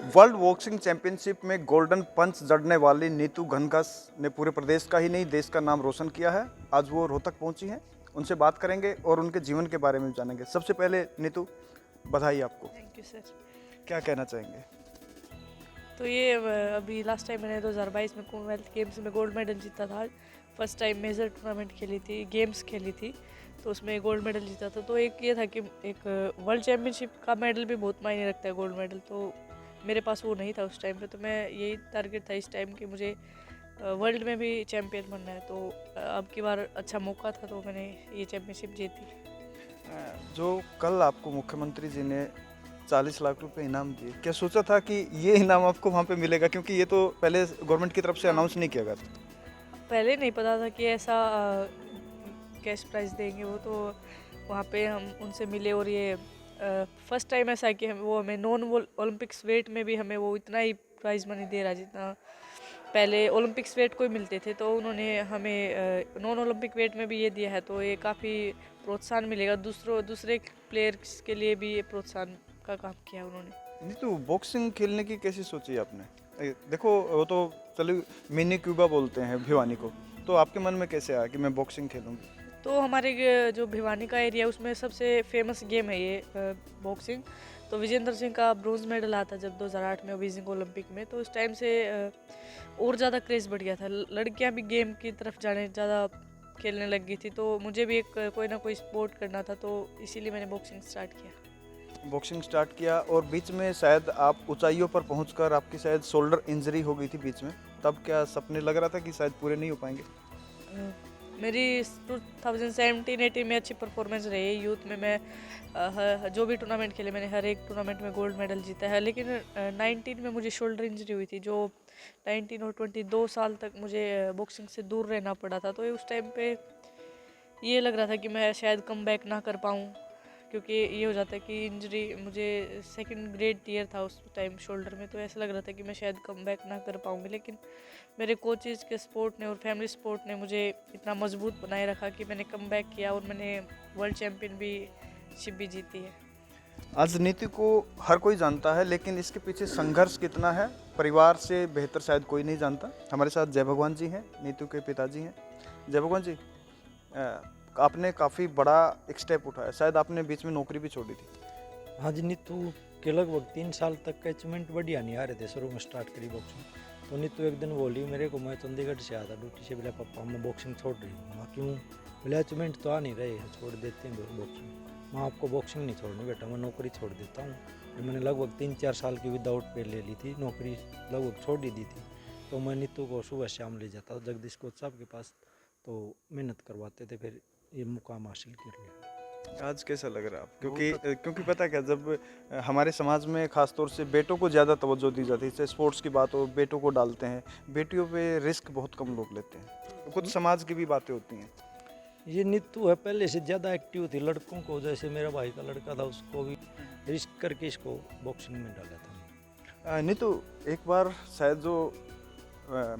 World boxing championship में golden पंच जड़ने वाली नीतू घनघस ने पूरे प्रदेश का ही नहीं देश का नाम रोशन किया है। आज वो रोहतक पहुंची हैं, उनसे बात करेंगे और उनके जीवन के बारे में जानेंगे। सबसे पहले नीतू, बधाई आपको। Thank you sir. क्या कहना चाहेंगे? तो ये अभी लास्ट टाइम मैंने 2022 में कॉमनवेल्थ गेम्स में गोल्ड मेडल जीता था। फर्स्ट टाइम मेजर टूर्नामेंट खेली थी, गेम्स खेली थी, तो उसमें गोल्ड मेडल जीता था। तो एक ये था कि एक वर्ल्ड चैम्पियनशिप का मेडल भी बहुत मायने रखता है, गोल्ड मेडल। तो मेरे पास वो नहीं था उस टाइम पे, तो मैं यही टारगेट था इस टाइम कि मुझे वर्ल्ड में भी चैम्पियन बनना है। तो अब की बार अच्छा मौका था, तो मैंने ये चैम्पियनशिप जीती। जो कल आपको मुख्यमंत्री जी ने 40 लाख रुपए इनाम दिए, क्या सोचा था कि ये इनाम आपको वहाँ पे मिलेगा? क्योंकि ये तो पहले गवर्नमेंट की तरफ से हाँ, अनाउंस नहीं किया गया था। पहले नहीं पता था कि ऐसा कैश प्राइज़ देंगे। वो तो वहाँ पे हम उनसे मिले, और ये फर्स्ट टाइम ऐसा है कि वो हमें नॉन ओलंपिक्स वेट में भी हमें वो इतना ही प्राइज़ मनी दे रहा है जितना पहले ओलंपिक्स वेट को ही मिलते थे। तो उन्होंने हमें नॉन ओलंपिक वेट में भी ये दिया है, तो ये काफ़ी प्रोत्साहन मिलेगा। दूसरे प्लेयर्स के लिए भी ये प्रोत्साहन का काम किया उन्होंने। नहीं तो बॉक्सिंग खेलने की कैसी सोची आपने? देखो वो तो चलो मिनी क्यूबा बोलते हैं भिवानी को, तो आपके मन में कैसे आया कि मैं बॉक्सिंग खेलूंगी? तो हमारे जो भिवानी का एरिया है उसमें सबसे फेमस गेम है ये बॉक्सिंग। तो विजेंद्र सिंह का ब्रोंज मेडल आता जब 2008 में बीजिंग ओलंपिक में, तो उस टाइम से और ज़्यादा क्रेज़ बढ़ गया था। लड़कियां भी गेम की तरफ जाने ज़्यादा खेलने लग गई थी। तो मुझे भी एक कोई ना कोई स्पोर्ट करना था, तो इसीलिए मैंने बॉक्सिंग स्टार्ट किया। बॉक्सिंग स्टार्ट किया और बीच में शायद आप ऊंचाइयों पर पहुंचकर आपकी शायद शोल्डर इंजरी हो गई थी बीच में, तब क्या सपने लग रहा था कि शायद पूरे नहीं हो पाएंगे? अ, मेरी 2017-18 में अच्छी परफॉर्मेंस रही है। यूथ में मैं जो भी टूर्नामेंट खेले मैंने हर एक टूर्नामेंट में गोल्ड मेडल जीता है। लेकिन 19 में मुझे शोल्डर इंजरी हुई थी, जो 19 और 22 2 साल तक मुझे बॉक्सिंग से दूर रहना पड़ा था। तो उस टाइम पे ये लग रहा था कि मैं शायद कम बैक ना कर पाऊँ, क्योंकि ये हो जाता है कि इंजरी मुझे सेकंड ग्रेड टीयर था उस टाइम शोल्डर में। तो ऐसा लग रहा था कि मैं शायद कम बैक ना कर पाऊँगी। लेकिन मेरे कोचेज़ के सपोर्ट ने और फैमिली सपोर्ट ने मुझे इतना मजबूत बनाए रखा कि मैंने कम बैक किया और मैंने वर्ल्ड चैम्पियन भी शिप भी जीती है। आज नीति को हर कोई जानता है, लेकिन इसके पीछे संघर्ष कितना है परिवार से बेहतर शायद कोई नहीं जानता। हमारे साथ जय भगवान जी हैं, नीतू के पिताजी हैं। जय भगवान जी, आपने काफ़ी बड़ा एक स्टेप उठाया, शायद आपने बीच में नौकरी भी छोड़ी थी। हाँ जी, नीतू के लगभग 3 साल तक का अचीवमेंट बढ़िया नहीं आ रहे थे। शुरू में स्टार्ट करी बॉक्सिंग, तो नीतू एक दिन बोली मेरे को, मैं चंडीगढ़ से आया था ड्यूटी से, बोला पापा मैं बॉक्सिंग छोड़ रही हूँ। मैं क्यों? बोले अचीवमेंट तो आ नहीं रहे हैं, छोड़ देते हैं बॉक्सिंग। मैं आपको बॉक्सिंग नहीं छोड़नी बेटा, मैं नौकरी छोड़ देता हूँ। फिर मैंने लगभग 3-4 साल की विदाउट पे ले ली थी नौकरी, लगभग छोड़ ही दी थी। तो मैं नीतू को सुबह शाम ले जाता था जगदीश कोच साहब के पास, तो मेहनत करवाते थे, फिर ये मुकाम हासिल कर लिया। आज कैसा लग रहा है आप? क्योंकि पता है क्या, जब हमारे समाज में खासतौर से बेटों को ज़्यादा तवज्जो दी जाती है, जैसे स्पोर्ट्स की बात हो, बेटों को डालते हैं, बेटियों पे रिस्क बहुत कम लोग लेते हैं। कुछ समाज की भी बातें होती हैं। ये नीतू है पहले से ज़्यादा एक्टिव थी लड़कों को, जैसे मेरा भाई का लड़का था उसको भी रिस्क करके इसको बॉक्सिंग में डाला था। नीतू, एक बार शायद जो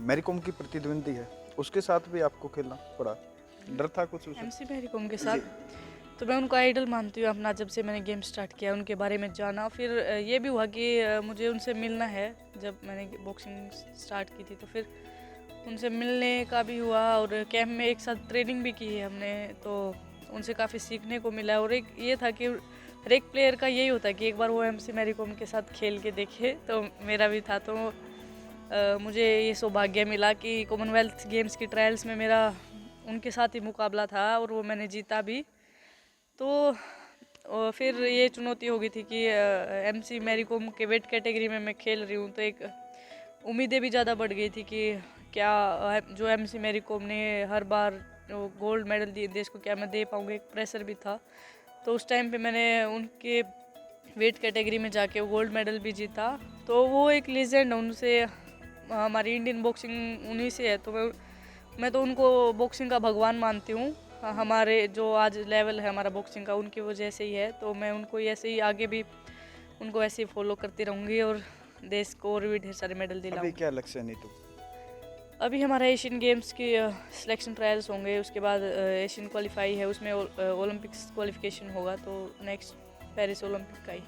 मैरी कॉम की प्रतिद्वंदी है उसके साथ भी आपको खेलना पड़ा, डर था कुछ उसे? एमसी मैरी कॉम के साथ तो मैं उनको आइडल मानती हूँ अपना। जब से मैंने गेम स्टार्ट किया उनके बारे में जाना, फिर ये भी हुआ कि मुझे उनसे मिलना है। जब मैंने बॉक्सिंग स्टार्ट की थी तो फिर उनसे मिलने का भी हुआ, और कैंप में एक साथ ट्रेनिंग भी की है हमने। तो उनसे काफ़ी सीखने को मिला। और एक ये था कि हर एक प्लेयर का यही होता है कि एक बार वो एमसी मैरी कॉम के साथ खेल के देखे, तो मेरा भी था। तो मुझे ये सौभाग्य मिला कि कॉमनवेल्थ गेम्स की ट्रायल्स में मेरा उनके साथ ही मुकाबला था, और वो मैंने जीता भी। तो फिर ये चुनौती हो गई थी कि एमसी मैरी कॉम के वेट कैटेगरी में मैं खेल रही हूँ, तो एक उम्मीदें भी ज़्यादा बढ़ गई थी कि क्या जो एमसी मैरी कॉम ने हर बार गोल्ड मेडल दिए देश को, क्या मैं दे पाऊँगी? एक प्रेशर भी था। तो उस टाइम पे मैंने उनके वेट कैटेगरी में जाके वो गोल्ड मेडल भी जीता। तो वो एक लीजेंड है, उनसे हमारी इंडियन बॉक्सिंग उन्हीं से है। तो मैं तो उनको बॉक्सिंग का भगवान मानती हूँ। हमारे जो आज लेवल है हमारा बॉक्सिंग का उनकी वजह से ही है। तो मैं उनको ऐसे ही आगे भी उनको ऐसे ही फॉलो करती रहूँगी और देश को और भी ढेर सारे मेडल अभी दिलाऊंगी। क्या लक्ष्य है नीतू? अभी हमारा एशियन गेम्स की सिलेक्शन ट्रायल्स होंगे, उसके बाद एशियन क्वालिफाई है, उसमें ओलंपिक्स क्वालिफिकेशन होगा। तो नेक्स्ट पेरिस ओलंपिक का ही।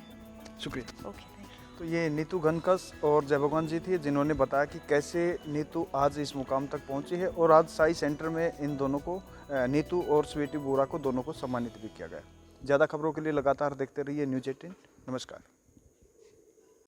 शुक्रिया। Okay, thank you. तो ये नीतू घनकस और जय भगवान जी थी जिन्होंने बताया कि कैसे नीतू आज इस मुकाम तक पहुंची है और आज साई सेंटर में इन दोनों को नीतू और स्वीटी बोरा को दोनों को सम्मानित भी किया गया। ज़्यादा खबरों के लिए लगातार देखते रहिए न्यूज़ 18। नमस्कार।